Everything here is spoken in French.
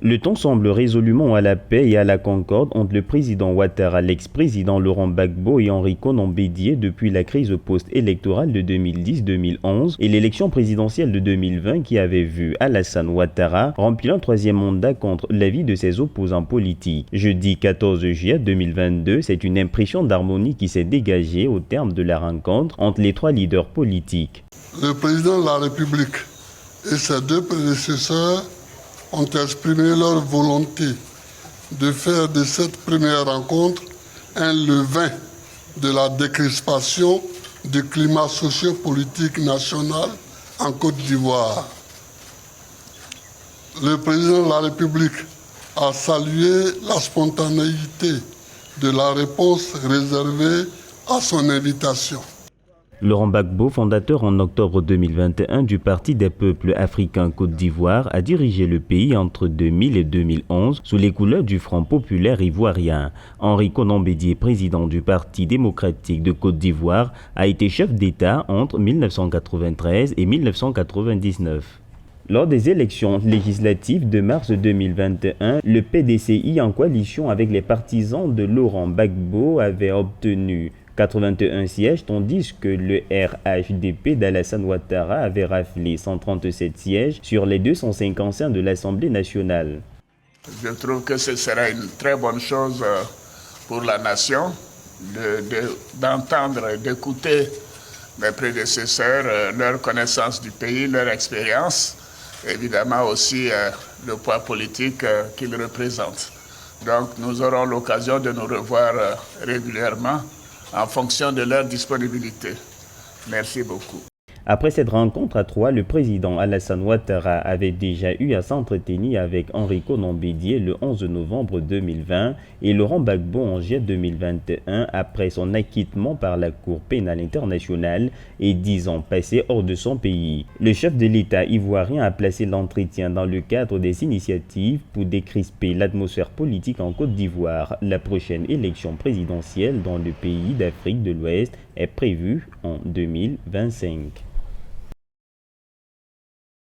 Le temps semble résolument à la paix et à la concorde entre le président Ouattara, l'ex-président Laurent Gbagbo et Henri Konan Bédié depuis la crise post-électorale de 2010-2011 et l'élection présidentielle de 2020 qui avait vu Alassane Ouattara remplir un troisième mandat contre l'avis de ses opposants politiques. Jeudi 14 juillet 2022, c'est une impression d'harmonie qui s'est dégagée au terme de la rencontre entre les trois leaders politiques. Le président de la République et ses deux prédécesseurs ont exprimé leur volonté de faire de cette première rencontre un levain de la décrispation du climat sociopolitique national en Côte d'Ivoire. Le président de la République a salué la spontanéité de la réponse réservée à son invitation. Laurent Gbagbo, fondateur en octobre 2021 du Parti des peuples africains Côte d'Ivoire, a dirigé le pays entre 2000 et 2011 sous les couleurs du Front populaire ivoirien. Henri Konan Bédié, président du Parti démocratique de Côte d'Ivoire, a été chef d'État entre 1993 et 1999. Lors des élections législatives de mars 2021, le PDCI, en coalition avec les partisans de Laurent Gbagbo, avait obtenu 81 sièges, tandis que le RHDP d'Alassane Ouattara avait raflé 137 sièges sur les 205 anciens de l'Assemblée nationale. Je trouve que ce sera une très bonne chose pour la nation d'entendre, d'écouter mes prédécesseurs, leur connaissance du pays, leur expérience, évidemment aussi le poids politique qu'ils représentent. Donc nous aurons l'occasion de nous revoir régulièrement en fonction de leur disponibilité. Merci beaucoup. Après cette rencontre à trois, le président Alassane Ouattara avait déjà eu à s'entretenir avec Henri Konan Bédié le 11 novembre 2020 et Laurent Gbagbo en juillet 2021 après son acquittement par la Cour pénale internationale et 10 ans passés hors de son pays. Le chef de l'État ivoirien a placé l'entretien dans le cadre des initiatives pour décrisper l'atmosphère politique en Côte d'Ivoire. La prochaine élection présidentielle dans le pays d'Afrique de l'Ouest est prévue en 2025.